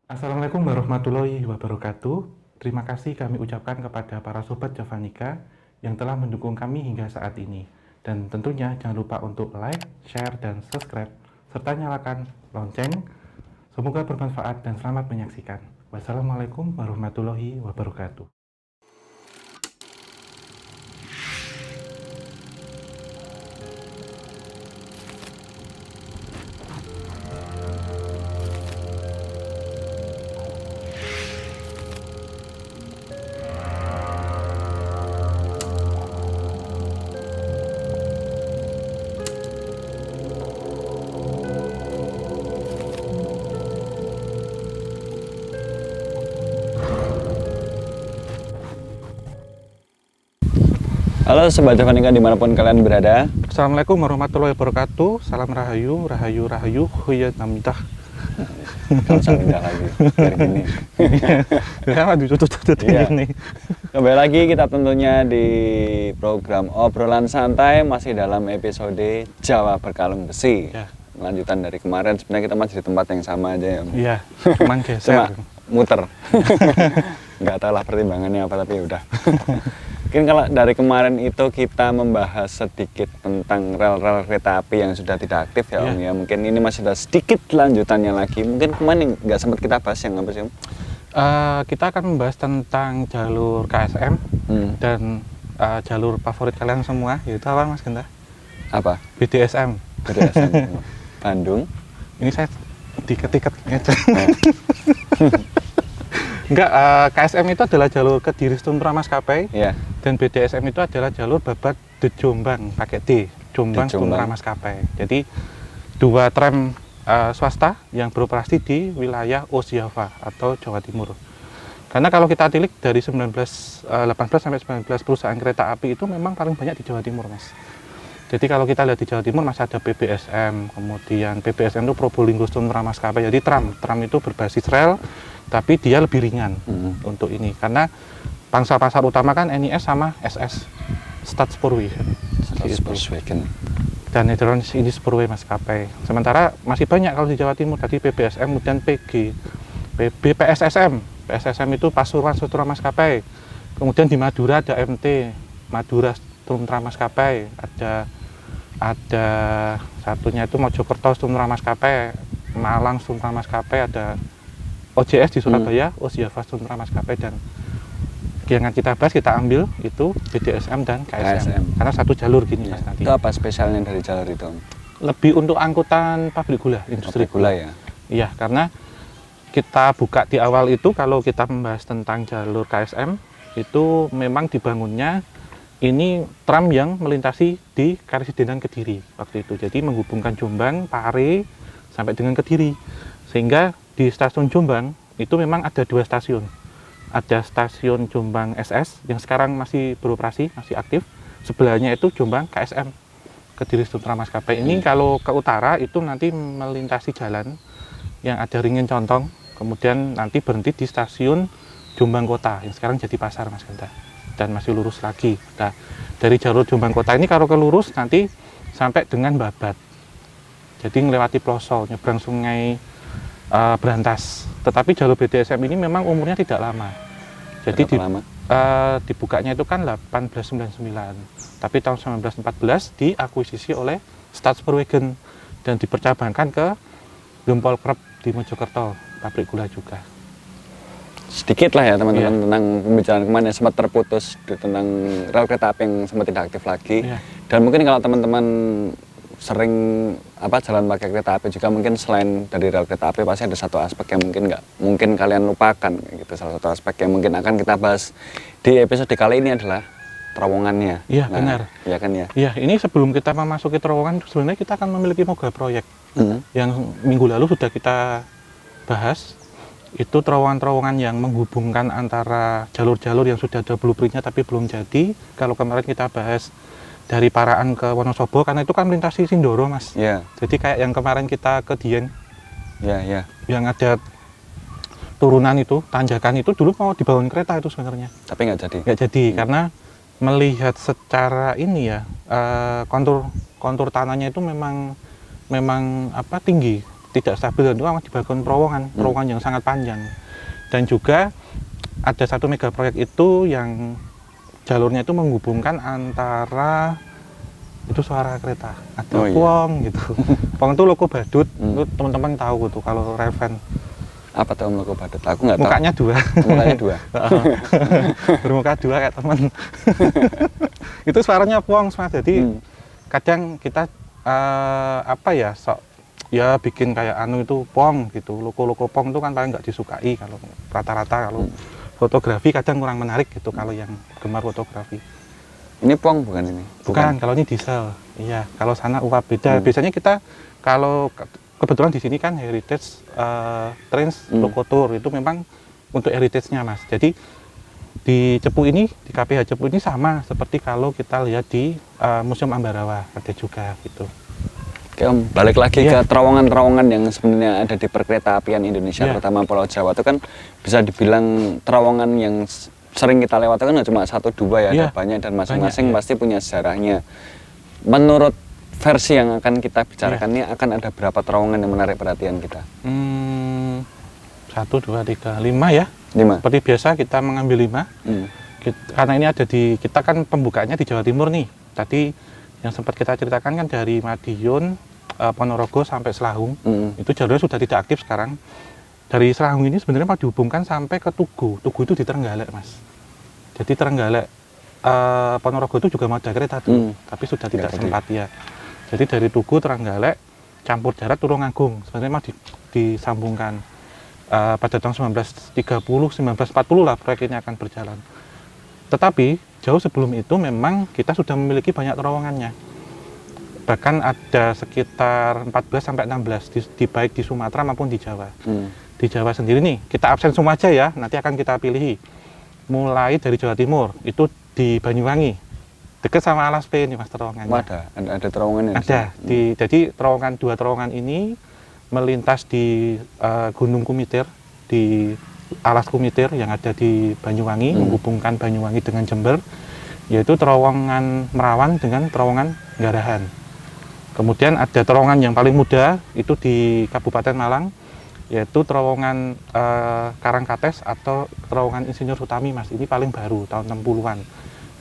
Assalamualaikum warahmatullahi wabarakatuh. Terima kasih kami ucapkan kepada para sobat Javanika yang telah mendukung kami hingga saat ini. Dan tentunya jangan lupa untuk like, share, dan subscribe, serta nyalakan lonceng. Semoga bermanfaat dan selamat menyaksikan. Wassalamualaikum warahmatullahi wabarakatuh. Halo Sobat Javanika dimanapun kalian berada. Assalamualaikum warahmatullahi wabarakatuh. Salam rahayu, rahayu, rahayu, huya namidah. Gak usah pindah lagi, biar gini. Kenapa ditutut-tutut ini? Kembali lagi kita tentunya di program obrolan santai, masih dalam episode Jawa Berkalung Besi. Ya. Lanjutan dari kemarin, sebenarnya kita masih di tempat yang sama aja ya. Iya, cuman geser. Cuma muter. Nggak tahu lah pertimbangannya apa, tapi udah. Mungkin kalau dari kemarin itu kita membahas sedikit tentang rel-rel kereta api yang sudah tidak aktif ya Om ya. Mungkin ini masih ada sedikit lanjutannya lagi. Mungkin kemarin nggak sempat kita bahas yang apa sih Om? Kita akan membahas tentang jalur KSM dan jalur favorit kalian semua, yaitu apa Mas Genta? Apa? BDSM. BDSM Bandung. Ini saya diketik aja. Enggak, KSM itu adalah jalur Kediri Suntura Maskapai. Iya. Dan BDSM itu adalah jalur Babat de Jombang, pakai D, Jombang Suntura Maskapai. Jadi dua tram swasta yang beroperasi di wilayah Osjava atau Jawa Timur. Karena kalau kita tilik dari 18 sampai 19 perusahaan kereta api itu memang paling banyak di Jawa Timur, Mas. Jadi kalau kita lihat di Jawa Timur masih ada PBSM, kemudian PBSM itu Probolinggo Suntura Maskapai. Jadi tram itu berbasis rel, tapi dia lebih ringan untuk ini. Karena pangsa pasar utama kan NIS sama SS, Stadspoorwegen. Stadspoorwegen. Dan Nederlands Indisch Spoorweg Maskapai. Sementara masih banyak kalau di Jawa Timur, tadi PBSM, kemudian PG, PSSM. PSSM itu Pasuruan Suntura Maskapai. Kemudian di Madura ada MT, Madura Suntura Maskapai. Ada satunya itu Mojokerto Suntura Maskapai, Malang Suntura Maskapai, ada OJS di Surabaya, Osjava Suntura Maskapai, dan yang kita bahas kita ambil itu BDSM dan KSM. Karena satu jalur gini Mas nanti. Itu apa spesialnya dari jalur itu? Lebih untuk angkutan pabrik gula, industri gula ya? Iya, karena kita buka di awal itu kalau kita membahas tentang jalur KSM itu memang dibangunnya ini tram yang melintasi di Karesidenan Kediri waktu itu. Jadi menghubungkan Jombang, Pare sampai dengan Kediri. Sehingga di stasiun Jombang itu memang ada dua stasiun. Ada stasiun Jombang SS yang sekarang masih beroperasi, masih aktif. Sebelahnya itu Jombang KSM, Kediri Suntura Maskapai. Ini kalau ke utara itu nanti melintasi jalan yang ada ringin Contong, kemudian nanti berhenti di stasiun Jombang Kota yang sekarang jadi pasar Mas Genta, dan masih lurus lagi. Nah, dari jalur Jombang Kota ini kalau ke lurus nanti sampai dengan Babat. Jadi melewati Ploso, nyebrang sungai Berantas. Tetapi jalur BDSM ini memang umurnya tidak lama. Jadi dibukanya itu kan 1899. Tapi tahun 1914 diakuisisi oleh Stadspoorwegen dan dipercabangkan ke Gempol Krep di Mojokerto, pabrik gula juga. Sedikit lah ya teman-teman tentang pembicaraan kemarin yang sempat terputus tentang rel kereta api yang sempat tidak aktif lagi. Dan mungkin kalau teman-teman sering jalan pakai kereta api juga, mungkin selain dari rel kereta api pasti ada satu aspek yang mungkin kalian lupakan gitu. Salah satu aspek yang mungkin akan kita bahas di episode kali ini adalah terowongannya. Iya, benar. Iya kan ya. Iya, ini sebelum kita memasuki terowongan sebenarnya kita akan memiliki moga proyek yang minggu lalu sudah kita bahas. Itu terowongan-terowongan yang menghubungkan antara jalur-jalur yang sudah ada blueprintnya tapi belum jadi. Kalau kemarin kita bahas dari Paraan ke Wonosobo, karena itu kan melintasi Sindoro Mas. Yeah. Jadi kayak yang kemarin kita ke Dieng, yang ada turunan itu, tanjakan itu dulu mau dibangun kereta itu sebenarnya. Tapi nggak jadi. Nggak jadi karena melihat secara ini ya kontur tanahnya itu memang tinggi. tidak stabil itu akan dibangun terowongan yang sangat panjang. Dan juga ada satu mega proyek itu yang jalurnya itu menghubungkan antara itu suara kereta, ada Pong gitu. Pong itu logo badut, itu teman-teman tahu gitu kalau Reven. Apa tuh logo badut? Aku nggak tahu. Mukanya dua. Mukanya dua. Bermuka dua kayak teman. Itu suaranya Pong, Mas. Jadi kadang kita ya bikin kayak itu Pong gitu. Logo-logo Pong itu kan paling nggak disukai kalau rata-rata kalau fotografi kadang kurang menarik gitu kalau yang gemar fotografi. Ini Pong bukan ini? Bukan, kalau ini diesel. Iya, kalau sana UAP beda. Biasanya kita kalau kebetulan di sini kan heritage Trans Lokotor itu memang untuk heritage-nya, Mas. Jadi di Cepu ini, di KPH Cepu ini sama seperti kalau kita lihat di Museum Ambarawa, ada juga gitu. Oke Om, balik lagi ke terowongan-terowongan yang sebenarnya ada di perkeretaapian Indonesia, terutama Pulau Jawa itu kan bisa dibilang terowongan yang sering kita lewati kan nggak cuma 1, 2 ya, ada banyak dan masing-masing pasti punya sejarahnya. Menurut versi yang akan kita bicarakan ini akan ada berapa terowongan yang menarik perhatian kita? 1, 2, 3, 5 ya. 5. Seperti biasa kita mengambil 5. Karena ini ada kita kan pembukaannya di Jawa Timur nih. Tadi yang sempat kita ceritakan kan dari Madiun, Ponorogo sampai Selahung. Itu jalurnya sudah tidak aktif sekarang. Dari Selahung ini sebenarnya mau dihubungkan sampai ke Tugu. Tugu itu di Trenggalek, Mas. Jadi Trenggalek, Ponorogo itu juga mau ada kereta tuh, tapi sudah tidak sempat ya. Jadi dari Tugu, Trenggalek, campur darat Tulungagung. Sebenarnya mau disambungkan pada tahun 1930, 1940 lah proyek ini akan berjalan. Tetapi jauh sebelum itu memang kita sudah memiliki banyak terowongannya. Bahkan ada sekitar 14 sampai 16 baik di Sumatera maupun di Jawa. Di Jawa sendiri nih, kita absen semua aja ya, nanti akan kita pilih. Mulai dari Jawa Timur, itu di Banyuwangi. Dekat sama Alas P ini Mas terowongannya. Ada terowongannya? Ada. Jadi dua terowongan ini melintas di Gunung Kumitir, di Alas Kumitir yang ada di Banyuwangi, menghubungkan Banyuwangi dengan Jember, yaitu terowongan Merawan dengan terowongan Garahan. Kemudian ada terowongan yang paling muda, itu di Kabupaten Malang, yaitu terowongan Karangkates atau terowongan Insinyur Sutami, Mas. Ini paling baru, tahun 60-an.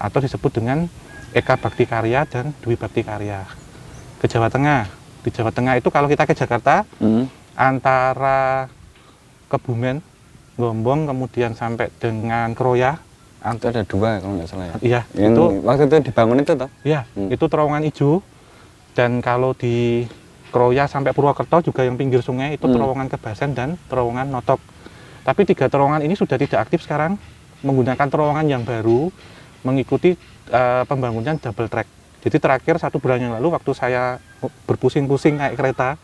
Atau disebut dengan Eka Bakti Karya dan Dwi Bakti Karya. Ke Jawa Tengah. Di Jawa Tengah itu kalau kita ke Jakarta, antara Kebumen, Gombong, kemudian sampai dengan Kroya. Itu ada 2 kalau nggak salah ya? Iya. Yang itu, waktu itu dibangun itu toh? Iya, itu terowongan hijau. Dan kalau di Kroya sampai Purwokerto juga yang pinggir sungai itu terowongan Kebasen dan terowongan Notok. Tapi 3 terowongan ini sudah tidak aktif sekarang, menggunakan terowongan yang baru, mengikuti pembangunan double track. Jadi terakhir 1 bulan yang lalu waktu saya berpusing-pusing naik kereta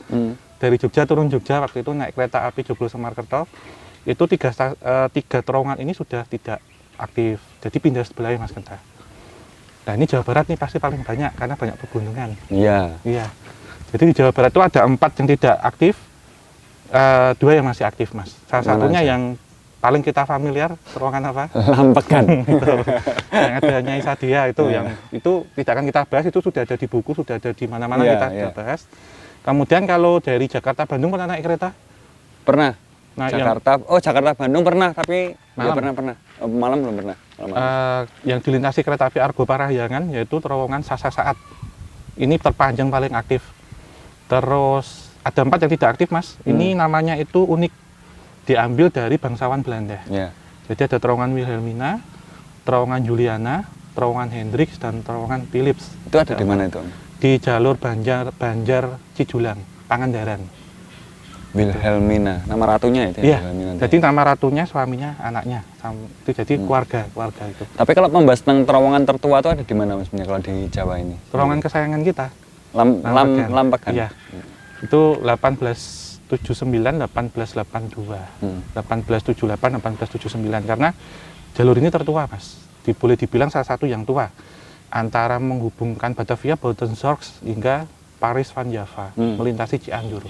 dari Jogja turun Jogja, waktu itu naik kereta api Joglo Semarkerto, itu 3 terowongan ini sudah tidak aktif. Jadi pindah sebelah Mas Genta. Nah ini Jawa Barat nih pasti paling banyak karena banyak pegunungan. Iya. Jadi di Jawa Barat itu ada 4 yang tidak aktif, 2 yang masih aktif, Mas. Salah satunya yang paling kita familiar, terowongan apa? Lampekan. Yang ada Nyai Sadia itu, yang itu tidak akan kita bahas, itu sudah ada di buku, sudah ada di mana-mana kita sudah bahas. Kemudian kalau dari Jakarta Bandung pernah naik kereta? Pernah. Nah, Jakarta Bandung pernah, tapi malam. Ya pernah. Malam belum pernah. Yang dilintasi kereta api Argo Parahyangan yaitu terowongan Sasa Saat. Ini terpanjang paling aktif. Terus ada 4 yang tidak aktif, Mas. Ini namanya itu unik, diambil dari bangsawan Belanda. Jadi ada terowongan Wilhelmina, terowongan Juliana, terowongan Hendrix, dan terowongan Philips. Itu ada di mana itu? Di jalur Banjar Cijulang, Pangandaran. Wilhelmina, nama ratunya itu? Iya, jadi nama ratunya, suaminya, anaknya. Itu jadi keluarga itu. Tapi kalau membahas tentang terowongan tertua itu ada di mana Mas kalau di Jawa ini? Terowongan kesayangan kita. Lampekan. Iya. Itu 1879, 1882. 1878, 1879. Karena jalur ini tertua, Mas. Boleh dibilang salah satu yang tua. Antara menghubungkan Batavia, Buitenzorg hingga Paris Van Java, melintasi Cianjur.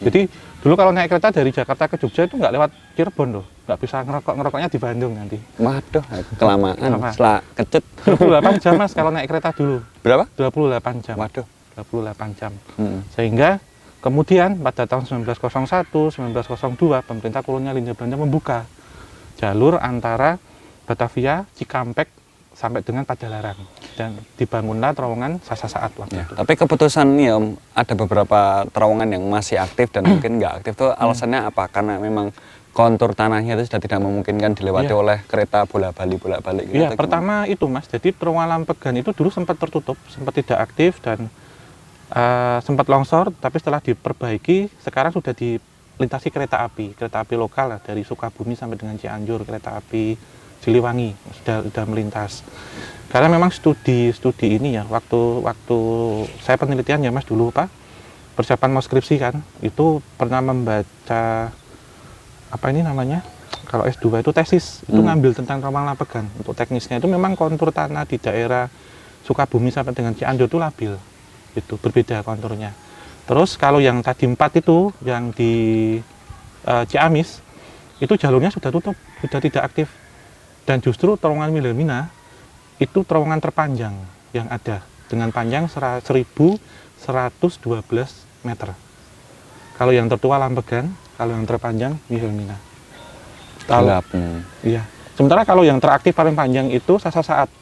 Jadi dulu kalau naik kereta dari Jakarta ke Jogja itu nggak lewat Cirebon loh, nggak bisa ngerokoknya di Bandung nanti. Waduh, kelamaan, setelah kecut. 28 jam Mas kalau naik kereta dulu. Berapa? 28 jam. Waduh. 28 jam. Sehingga Kemudian pada tahun 1901, 1902 pemerintah kolonial Hindia Belanda membuka jalur antara Batavia, Cikampek sampai dengan Padalarang dan dibangunlah terowongan Sasasaat waktu itu. Tapi keputusan nih Om, ada beberapa terowongan yang masih aktif dan mungkin nggak aktif tuh alasannya apa? Karena memang kontur tanahnya itu sudah tidak memungkinkan dilewati oleh kereta bolak-balik gitu. Iya, pertama itu Mas, jadi terowongan Lampegan itu dulu sempat tertutup, sempat tidak aktif dan sempat longsor, tapi setelah diperbaiki sekarang sudah dilintasi kereta api lokal lah, dari Sukabumi sampai dengan Cianjur, kereta api Siliwangi sudah melintas. Karena memang studi ini ya, waktu saya penelitian ya Mas dulu Pak, persiapan mau skripsi kan, itu pernah membaca apa ini namanya, kalau S2 itu tesis, itu ngambil tentang terowongan Lampegan. Untuk teknisnya itu memang kontur tanah di daerah Sukabumi sampai dengan Cianjur itu labil, itu berbeda konturnya. Terus kalau yang tadi 4 itu, yang di Ciamis, itu jalurnya sudah tutup, sudah tidak aktif. Dan justru terowongan Wilhelmina itu terowongan terpanjang yang ada dengan panjang 1112 meter. Kalau yang tertua Lampegan, kalau yang terpanjang Wilhelmina. Iya. Sementara kalau yang teraktif paling panjang itu Sasasaat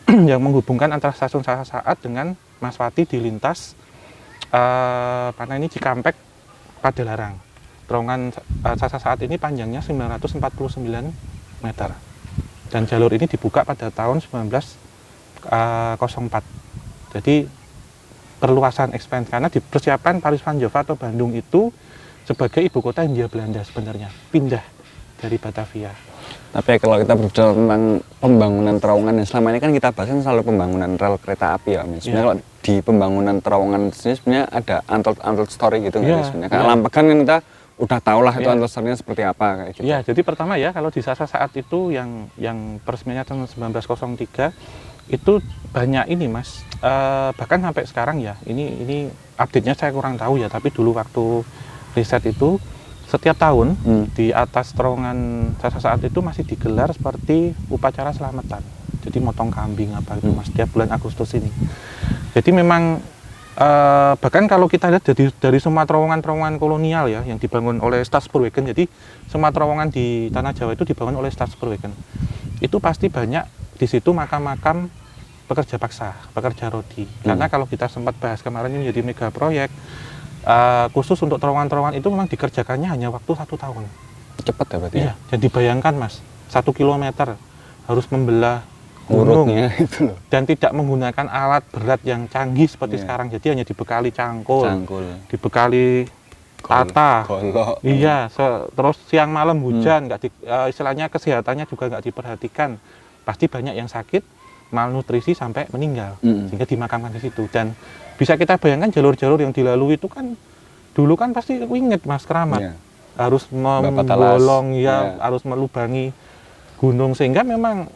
yang menghubungkan antara stasiun Sasasaat dengan Maswati di lintas Cikampek Padalarang. Terowongan Sasasaat ini panjangnya 949 meter. Dan jalur ini dibuka pada tahun 1904. Jadi perluasan ekspansi karena dipersiapkan Paris van Java atau Bandung itu sebagai ibu kota Hindia Belanda sebenarnya, pindah dari Batavia. Tapi kalau kita berbicara tentang pembangunan terowongan yang selama ini kan kita bahas kan selalu pembangunan rel kereta api ya. Sebenarnya kalau di pembangunan terowongan sini sebenarnya ada untold story gitu nggak sebenarnya. Karena Lampegan kan kita udah tau lah itu untold story-nya seperti apa kayak gitu. Iya, jadi pertama ya kalau di Sasasaat itu yang peresmiannya tahun 1903 itu banyak ini Mas. Bahkan sampai sekarang ya, ini update-nya saya kurang tahu ya, tapi dulu waktu riset itu setiap tahun di atas terowongan Sasasaat itu masih digelar seperti upacara selamatan. Jadi motong kambing apa itu Mas, setiap bulan Agustus ini. Jadi memang bahkan kalau kita lihat dari semua terowongan kolonial ya yang dibangun oleh Stadspoorwegen, jadi semua terowongan di Tanah Jawa itu dibangun oleh Stadspoorwegen. Itu pasti banyak di situ makam-makam pekerja paksa, pekerja rodi. Karena kalau kita sempat bahas kemarin ini menjadi mega proyek, khusus untuk terowongan-terowongan itu memang dikerjakannya hanya waktu 1 tahun. Cepat ya berarti? Iya, dan dibayangkan Mas, 1 kilometer harus membelah gunung itu loh. Dan tidak menggunakan alat berat yang canggih seperti sekarang. Jadi hanya dibekali cangkul. Dibekali tata. Golok. Iya, terus siang malam hujan, istilahnya kesehatannya juga nggak diperhatikan. Pasti banyak yang sakit, malnutrisi sampai meninggal, sehingga dimakamkan di situ. Dan bisa kita bayangkan jalur-jalur yang dilalui itu kan dulu kan pasti inget Mas, keramat, harus membolong harus melubangi gunung, sehingga memang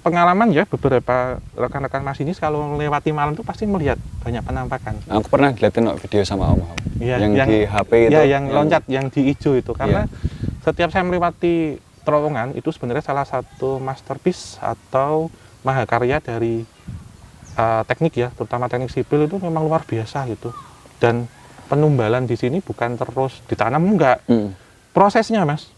pengalaman ya beberapa rekan-rekan masinis kalau melewati malam itu pasti melihat banyak penampakan. Aku pernah lihatin video sama Om yang di HP itu. Yang loncat, yang di hijau itu, karena setiap saya melewati terowongan itu sebenarnya salah satu masterpiece atau mahakarya dari teknik ya, terutama teknik sipil itu memang luar biasa gitu. Dan penumbalan di sini bukan terus ditanam, enggak. Prosesnya Mas,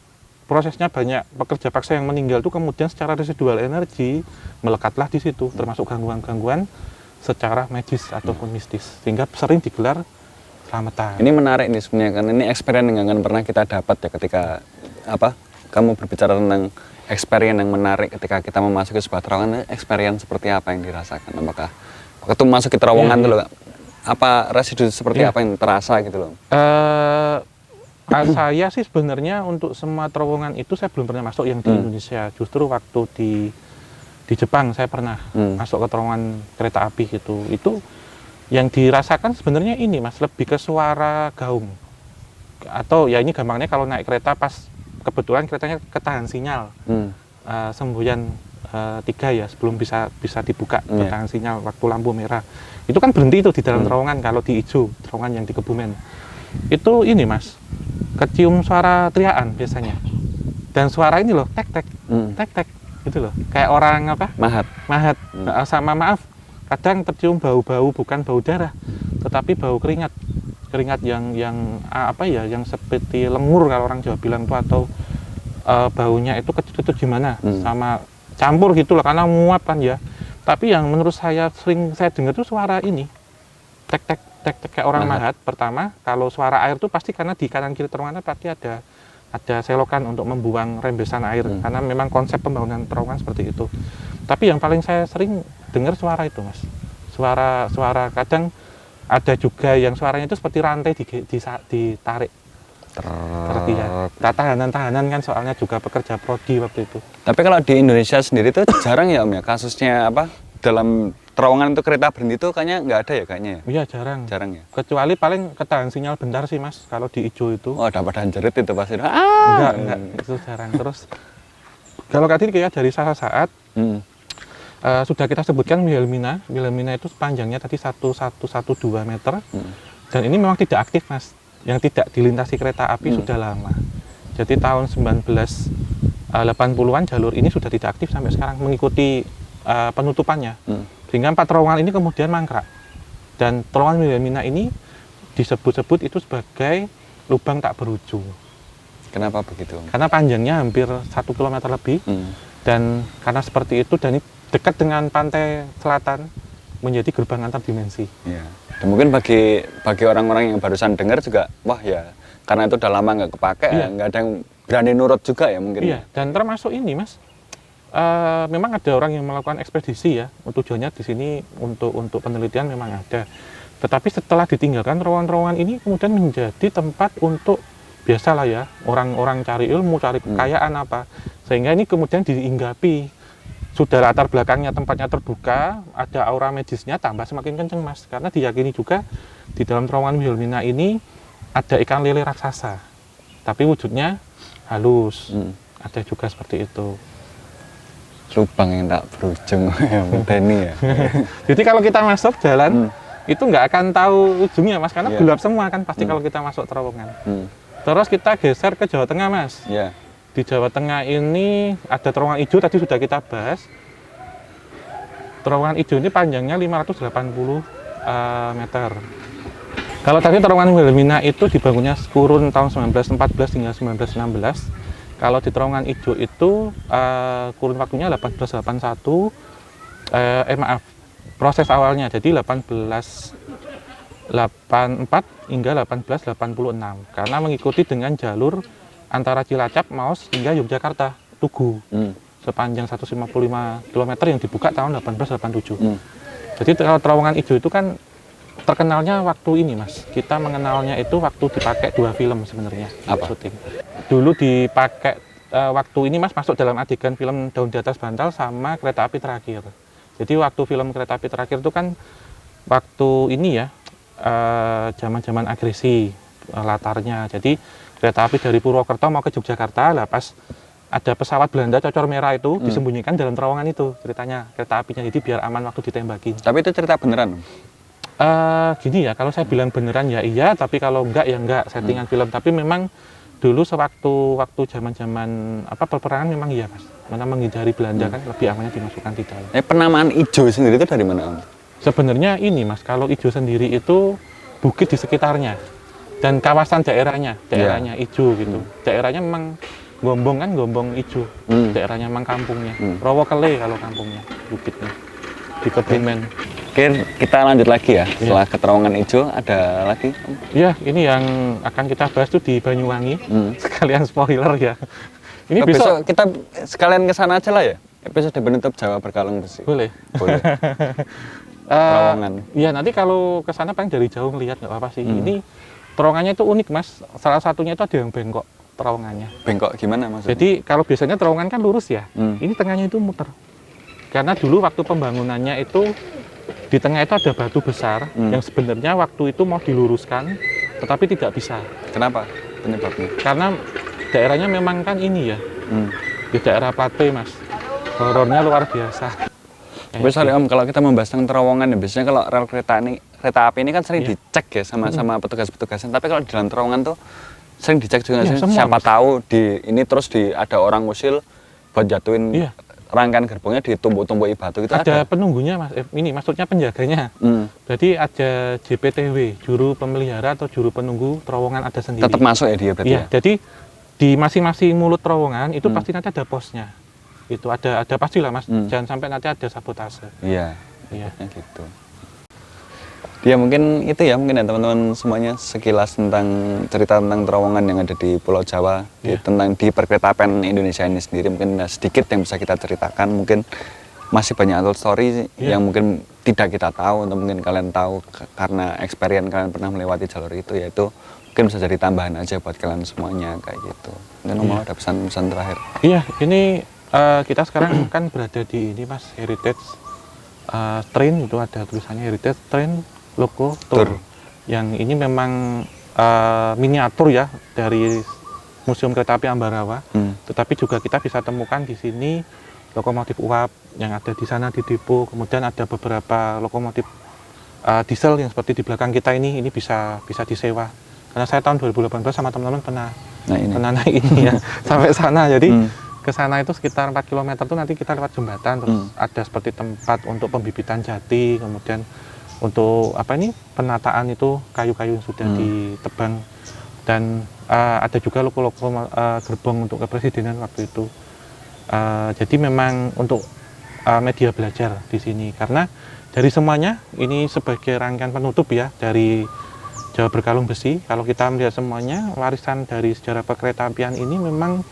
prosesnya banyak pekerja paksa yang meninggal itu kemudian secara residual energi melekatlah di situ, termasuk gangguan-gangguan secara magis ataupun mistis, sehingga sering digelar selamatan. Ini menarik nih sebenarnya, karena ini experience yang nggak pernah kita dapat ya ketika kamu berbicara tentang experience yang menarik ketika kita memasuki sebuah terowongan. Experience seperti apa yang dirasakan? Apakah waktu masuk ke terowongan dulu, apa residu seperti apa yang terasa gitu loh? Saya sih sebenarnya untuk semua terowongan itu saya belum pernah masuk yang di Indonesia. Justru waktu di Jepang saya pernah masuk ke terowongan kereta api gitu. Itu yang dirasakan sebenarnya ini Mas, lebih ke suara gaung. Atau ya ini gampangnya kalau naik kereta pas kebetulan keretanya ketahan sinyal. Semboyan 3 ya, sebelum bisa dibuka ketahan sinyal waktu lampu merah. Itu kan berhenti itu di dalam terowongan kalau di hijau, terowongan yang di Kebumen. Itu ini Mas, kecium suara teriakan biasanya, dan suara ini loh tek tek gitu loh, kayak orang mahat. Sama maaf kadang tercium bau-bau bukan bau darah tetapi bau keringat. keringat yang apa ya, yang seperti lengur kalau orang Jawa bilang tuh, atau baunya itu kecut-kecut gimana, sama campur gitu loh, karena muap kan ya. Tapi yang menurut saya sering saya dengar tuh suara ini, tek tek tek tek kayak orang mahat. Pertama, kalau suara air tuh pasti karena di kanan kiri terowongan pasti ada selokan untuk membuang rembesan air, karena memang konsep pembangunan terowongan seperti itu. Tapi yang paling saya sering dengar suara itu, Mas. Suara kadang ada juga yang suaranya itu seperti rantai ditarik. Tahanan-tahanan kan, soalnya juga pekerja prodi waktu itu. Tapi kalau di Indonesia sendiri tuh jarang ya Om ya kasusnya apa dalam terowongan itu kereta berhenti itu kayaknya nggak ada ya kayaknya ya? Iya, jarang. Jarang ya? Kecuali paling ketahan sinyal bentar sih Mas, kalau di ijo itu. Oh, dapat jerit itu pasti. Enggak, itu jarang. Terus kalau tadi kayak dari saat sudah kita sebutkan Wilhelmina. Wilhelmina itu panjangnya tadi 1112 meter. Dan ini memang tidak aktif Mas. Yang tidak dilintasi kereta api sudah lama. Jadi tahun 1980-an jalur ini sudah tidak aktif sampai sekarang, mengikuti penutupannya. Sehingga 4 terowongan ini kemudian mangkrak. Dan terowongan Wilhelmina ini disebut-sebut itu sebagai lubang tak berujung. Kenapa begitu? Karena panjangnya hampir 1 km lebih. Dan karena seperti itu, dan dekat dengan pantai selatan, menjadi gerbang antar dimensi. Ya. Dan mungkin bagi orang-orang yang barusan dengar juga, wah ya, karena itu udah lama nggak kepake, nggak ada yang berani nurut juga ya mungkin. Iya, dan termasuk ini Mas, memang ada orang yang melakukan ekspedisi ya, tujuannya di sini untuk penelitian memang ada. Tetapi setelah ditinggalkan terowongan-terowongan ini kemudian menjadi tempat untuk biasalah ya, orang-orang cari ilmu, cari kekayaan apa, sehingga ini kemudian diinggapi. Sudah latar belakangnya tempatnya terbuka, ada aura medisnya, tambah semakin kenceng Mas, karena diyakini juga di dalam terowongan Wilhelmina ini ada ikan lele raksasa, tapi wujudnya halus. Ada juga seperti itu. Lubang yang tak berujung, ini ya. Jadi kalau kita masuk jalan itu nggak akan tahu ujungnya Mas, karena gelap semua kan pasti kalau kita masuk terowongan. Terus kita geser ke Jawa Tengah Mas. Di Jawa Tengah ini ada terowongan ijo, tadi sudah kita bahas. Terowongan ijo ini panjangnya 580 meter. Kalau tadi terowongan Wilhelmina itu dibangunnya kurun tahun 1914 hingga 1916. Kalau di terowongan ijo itu kurun waktunya 1881. Proses awalnya jadi 1884 hingga 1886, karena mengikuti dengan jalur antara Cilacap, Maus hingga Yogyakarta, Tugu, sepanjang 155 km yang dibuka tahun 1887. Jadi kalau terowongan ijo itu kan terkenalnya waktu ini Mas, kita mengenalnya itu waktu dipakai 2 film sebenarnya. Apa? Syuting. Dulu dipakai waktu ini Mas, masuk dalam adegan film Daun di Atas Bantal sama Kereta Api Terakhir. Jadi waktu film Kereta Api Terakhir itu kan waktu ini ya, zaman-zaman agresi latarnya. Jadi kereta api dari Purwokerto mau ke Yogyakarta, lah pas ada pesawat Belanda cocor merah itu disembunyikan dalam terowongan itu ceritanya, kereta apinya, jadi biar aman waktu ditembakin. Tapi itu cerita beneran? Gini ya, kalau saya bilang beneran ya iya, tapi kalau enggak ya enggak, settingan film. Tapi memang dulu waktu zaman-zaman peperangan memang iya Mas, karena menghindari Belanda kan lebih amannya dimasukkan di dalam. Penamaan ijo sendiri itu dari mana Om? Sebenarnya ini Mas, kalau ijo sendiri itu bukit di sekitarnya dan kawasan daerahnya ijo gitu. Daerahnya memang Gombong kan, Gombong ijo. Daerahnya memang kampungnya. Rowokele kalau kampungnya, bukitnya di Kebumen. Oke, kita lanjut lagi ya. Setelah ke terowongan ijo ada lagi? Iya, ini yang akan kita bahas tuh di Banyuwangi. Sekalian spoiler ya. Ini besok kita sekalian ke sana aja lah ya. Episode penutup Jawa Berkalung Besi. Boleh. Terowongan. Iya, nanti kalau ke sana paling dari jauh ngelihat nggak apa-apa sih. Ini terowongannya itu unik Mas, salah satunya itu ada yang bengkok terowongannya. Bengkok gimana maksudnya? Jadi kalau biasanya terowongan kan lurus ya, ini tengahnya itu muter. Karena dulu waktu pembangunannya itu di tengah itu ada batu besar yang sebenarnya waktu itu mau diluruskan, tetapi tidak bisa. Kenapa penyebabnya? Karena daerahnya memang kan ini ya, di daerah Plate Mas, horornya luar biasa. Tapi sorry Om, kalau kita membahas tentang terowongan ya, biasanya kalau rel kereta api ini kan sering dicek ya sama petugas-petugasnya. Tapi kalau di dalam terowongan tuh sering dicek juga sih. Siapa tahu di ini terus ada orang usil buat jatuhin rangkaian gerbongnya ditumbuk-tumbuki batu itu ada penunggunya Mas. Ini maksudnya penjaganya. Jadi ada JPTW, juru pemelihara atau juru penunggu terowongan ada sendiri. Tetap masuk ya dia berarti. Iya, jadi di masing-masing mulut terowongan itu pasti nanti ada posnya. Itu ada pastilah Mas. Jangan sampai nanti ada sabotase. Iya. Iya. Gitu. Ya mungkin itu ya mungkin ya teman-teman semuanya sekilas tentang cerita tentang terowongan yang ada di Pulau Jawa tentang di perkeretaapian Indonesia ini sendiri mungkin sedikit yang bisa kita ceritakan, mungkin masih banyak untold story yang mungkin tidak kita tahu atau mungkin kalian tahu karena experience kalian pernah melewati jalur itu, yaitu mungkin bisa jadi tambahan aja buat kalian semuanya kayak gitu. Mungkin mau ada pesan-pesan terakhir. Iya, ini kita sekarang kan berada di ini Mas, Heritage Train, itu ada tulisannya Heritage Train Loco Tour. Yang ini memang miniatur ya dari Museum Kereta Api Ambarawa. Tetapi juga kita bisa temukan di sini lokomotif uap yang ada di sana di depo. Kemudian ada beberapa lokomotif diesel yang seperti di belakang kita ini bisa disewa. Karena saya tahun 2018 sama teman-teman pernah naik ini ya sampai sana. Jadi ke sana itu sekitar 4 km itu nanti kita lewat jembatan, terus ada seperti tempat untuk pembibitan jati, kemudian untuk penataan itu kayu-kayu yang sudah ditebang, dan ada juga loko-loko gerbong untuk kepresidenan waktu itu. Jadi memang untuk media belajar di sini, karena dari semuanya ini sebagai rangkaian penutup ya dari Jawa Berkalung Besi. Kalau kita melihat semuanya warisan dari sejarah perkeretaapian ini memang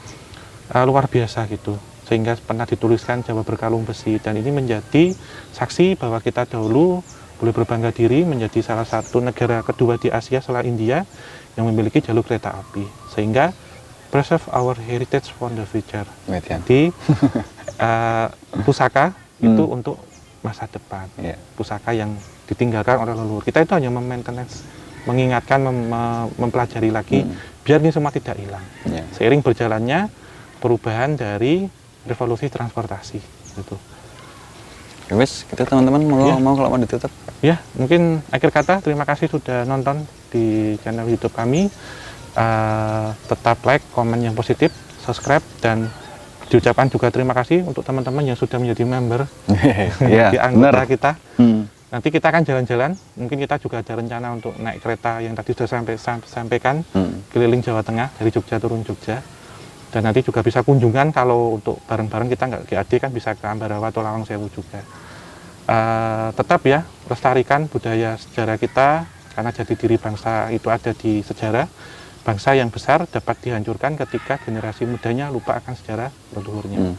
luar biasa gitu, sehingga pernah dituliskan Jawa Berkalung Besi, dan ini menjadi saksi bahwa kita dahulu boleh berbangga diri menjadi salah satu negara kedua di Asia setelah India yang memiliki jalur kereta api, sehingga preserve our heritage for the future. Jadi pusaka itu untuk masa depan, pusaka yang ditinggalkan oleh leluhur kita itu hanya maintenance, mengingatkan, mempelajari lagi biar ini semua tidak hilang. Seiring berjalannya perubahan dari revolusi transportasi gitu. Wes, kita teman-teman mau kalau mau ditutup. Ya, mungkin akhir kata terima kasih sudah nonton di channel YouTube kami. Tetap like, komen yang positif, subscribe, dan diucapkan juga terima kasih untuk teman-teman yang sudah menjadi member di anggota kita. Nanti kita akan jalan-jalan, mungkin kita juga ada rencana untuk naik kereta yang tadi sudah sampaikan keliling Jawa Tengah dari Jogja turun Jogja. Dan nanti juga bisa kunjungan, kalau untuk bareng-bareng kita nggak GAD kan bisa ke Ambarawa atau Lawang Sewu juga. Tetap ya, lestarikan budaya sejarah kita, karena jati diri bangsa itu ada di sejarah. Bangsa yang besar dapat dihancurkan ketika generasi mudanya lupa akan sejarah leluhurnya.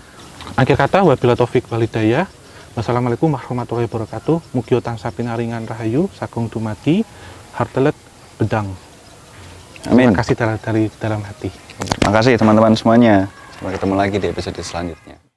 Akhir kata, wabillahi taufik wal hidayah. Wassalamualaikum warahmatullahi wabarakatuh. Mugi tansah pinaringan rahayu, sagung dumadi, hartelet bedang. Amin. Terima kasih dari dalam hati. Terima kasih teman-teman semuanya. Sampai ketemu lagi di episode selanjutnya.